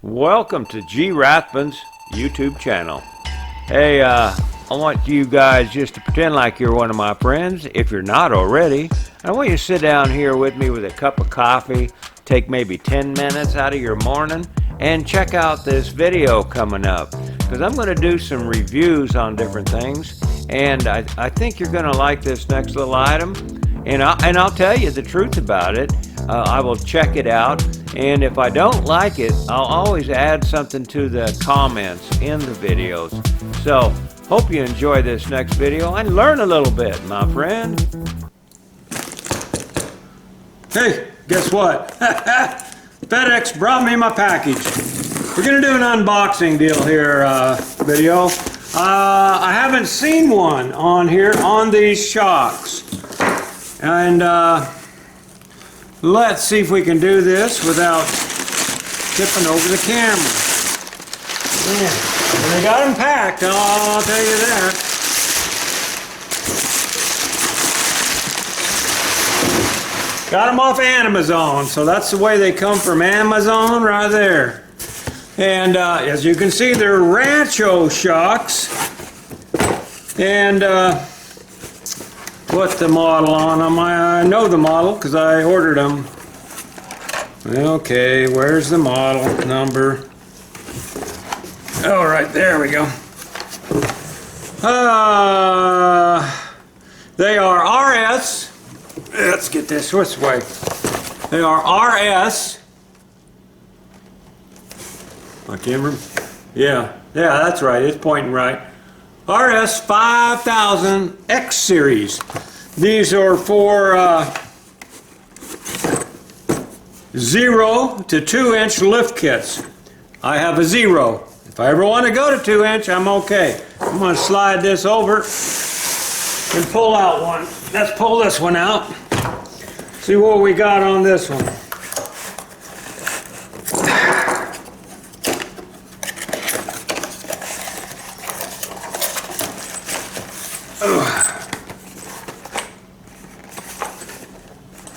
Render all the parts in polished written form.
Welcome to G RAThbun's YouTube channel. Hey, I want you guys just to pretend like you're one of my friends, if you're not already. I want you to sit down here with me with a cup of coffee, take maybe 10 minutes out of your morning, and check out this video coming up. Because I'm going to do some reviews on different things, and I think you're going to like this next little item. And I'll tell you the truth about it. I will check it out, and if I don't like it, I'll always add something to the comments in the videos. So, hope you enjoy this next video and learn a little bit, my friend. Hey, guess what? FedEx brought me my package. We're gonna do an unboxing deal here, video. I haven't seen one on here on these shocks. And let's see if we can do this without tipping over the camera. Yeah, they got them packed, I'll tell you that. Got them off Amazon, so that's the way they come from Amazon right there. And as you can see, they're Rancho shocks. And what's the model on them? I know the model because I ordered them. Okay, where's the model number? Oh, right there we go. They are RS. Let's get this way. They are RS. I can't remember. Yeah, that's right. It's pointing right. RS5000X series. These are for 0 to 2 inch lift kits. I have a 0. If I ever want to go to 2 inch, I'm okay. I'm going to slide this over and pull out one. Let's pull this one out. See what we got on this one.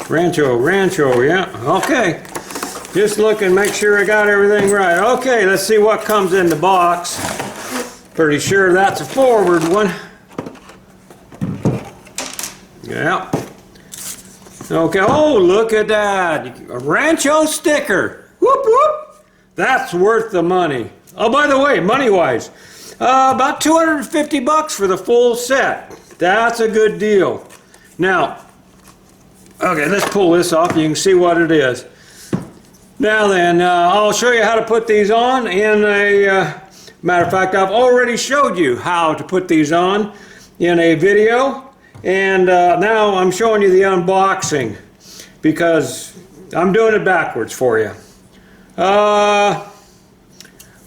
Rancho, yeah, okay. Just look and make sure I got everything right. Okay, let's see what comes in the box. Pretty sure that's a forward one. Yeah. Okay, oh, look at that. A Rancho sticker. Whoop, whoop. That's worth the money. Oh, by the way, money-wise, about 250 bucks for the full set. That's a good deal. Now, okay, let's pull this off. You can see what it is. Now then, I'll show you how to put these on in a, matter of fact, I've already showed you how to put these on in a video. And now I'm showing you the unboxing because I'm doing it backwards for you.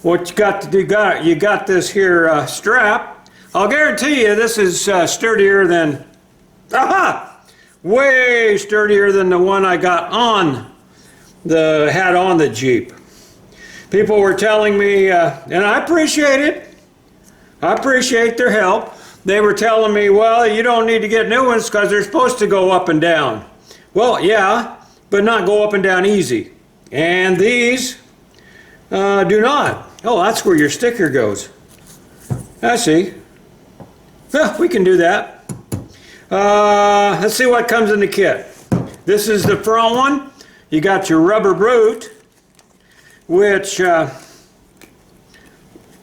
What you got to do, you got this here strap. I'll guarantee you this is sturdier than, way sturdier than the one I got on the Jeep. People were telling me, and I appreciate it. I appreciate their help. They were telling me, well, you don't need to get new ones because they're supposed to go up and down. Well, yeah, but not go up and down easy. And these do not. Oh, that's where your sticker goes. I see. Well, we can do that. Let's see what comes in the kit. This is the front one. You got your rubber boot, which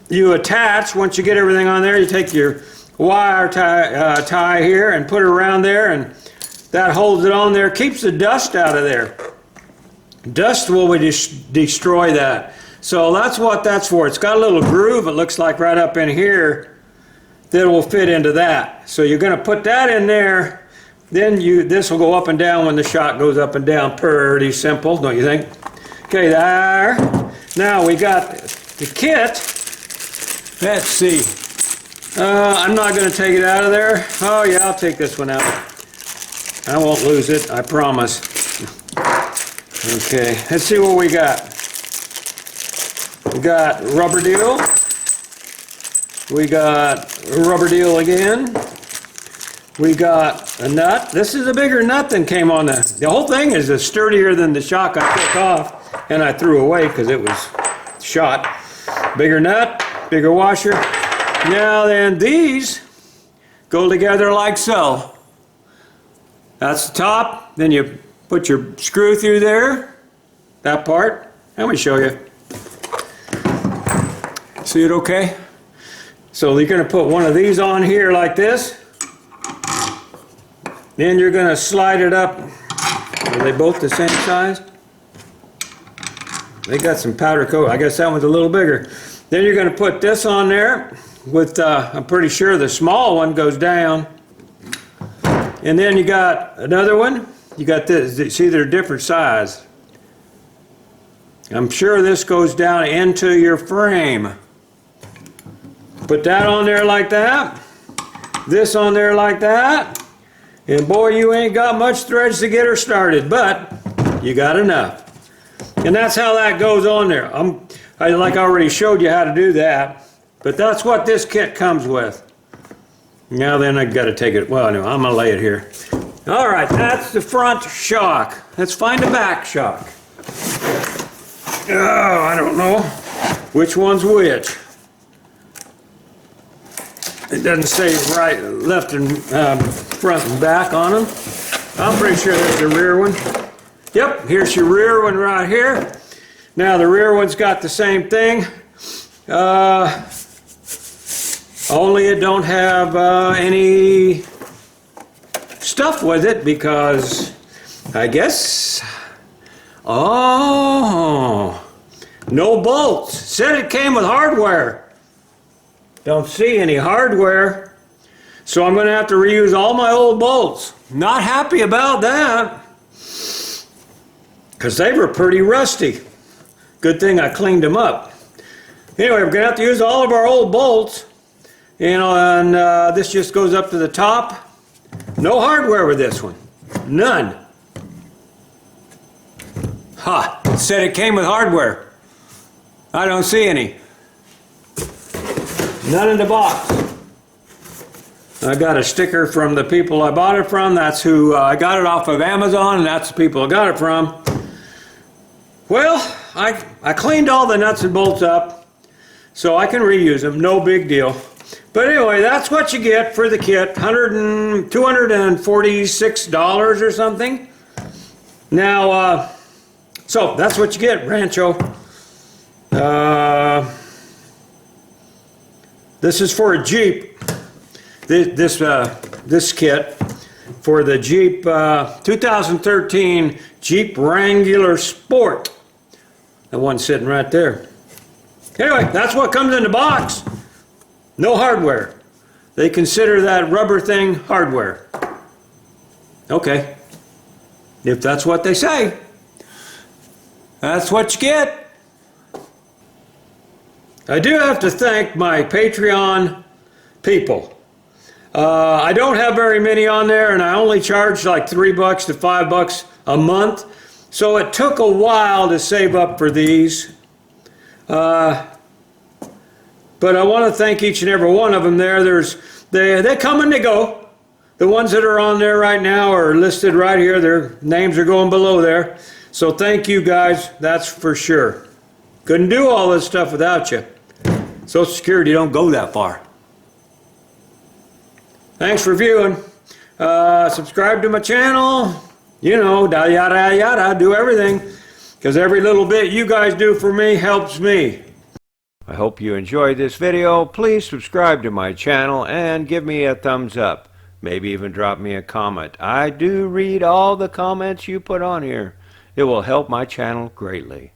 you attach. Once you get everything on there, you take your wire tie here and put it around there, and that holds it on there, keeps the dust out of there. Dust will destroy that. So that's what that's for. It's got a little groove, it looks like, right up in here that will fit into that. So you're going to put that in there, then this will go up and down when the shock goes up and down. Pretty simple, don't you think? Okay, there. Now we got the kit. Let's see. I'm not going to take it out of there. Oh yeah, I'll take this one out. I won't lose it, I promise. Okay, let's see what we got. We got rubber deal. We got rubber deal again. We got a nut. This is a bigger nut than came on the whole thing is sturdier than the shock I took off and I threw away because it was shot. Bigger nut, bigger washer. Now then, these go together like so. That's the top. Then you put your screw through there, that part. Let me show you. See it okay? So you're going to put one of these on here like this. Then you're going to slide it up. Are they both the same size? They got some powder coat. I guess that one's a little bigger. Then you're going to put this on there with, I'm pretty sure the small one goes down. And then you got another one. You got this. See, they're different size. I'm sure this goes down into your frame. Put that on there like that. This on there like that. And boy, you ain't got much threads to get her started, but you got enough. And that's how that goes on there. Like I already showed you how to do that. But that's what this kit comes with. Now then I got to take it. Well, anyway, I'm going to lay it here. All right, that's the front shock. Let's find the back shock. Oh, I don't know which one's which. It doesn't say right, left, and front and back on them. I'm pretty sure that's the rear one. Yep, here's your rear one right here. Now the rear one's got the same thing. Only it don't have any stuff with it because I guess, oh, no bolts. Said it came with hardware. Don't see any hardware. So I'm going to have to reuse all my old bolts. Not happy about that because they were pretty rusty. Good thing I cleaned them up. Anyway, we're going to have to use all of our old bolts. You know, and this just goes up to the top. No hardware with this one. None. Ha! It said it came with hardware. I don't see any. None in the box. I got a sticker from the people I bought it from. That's who I got it off of Amazon, and that's the people I got it from. Well, I cleaned all the nuts and bolts up, so I can reuse them. No big deal. But anyway, that's what you get for the kit. $246 or something. Now, so that's what you get, Rancho. This is for a Jeep. This kit for the Jeep 2013 Jeep Wrangler Sport. The one sitting right there. Anyway, that's what comes in the box. No hardware. They consider that rubber thing hardware. Okay. If that's what they say, that's what you get. I do have to thank my Patreon people. I don't have very many on there, and I only charge like $3 to $5 a month. So it took a while to save up for these. But I want to thank each and every one of them there. They come and they go. The ones that are on there right now are listed right here. Their names are going below there. So thank you guys, that's for sure. Couldn't do all this stuff without you. Social Security don't go that far. Thanks for viewing. Subscribe to my channel. You know, yada yada, do everything. Because every little bit you guys do for me helps me. I hope you enjoyed this video. Please subscribe to my channel and give me a thumbs up. Maybe even drop me a comment. I do read all the comments you put on here. It will help my channel greatly.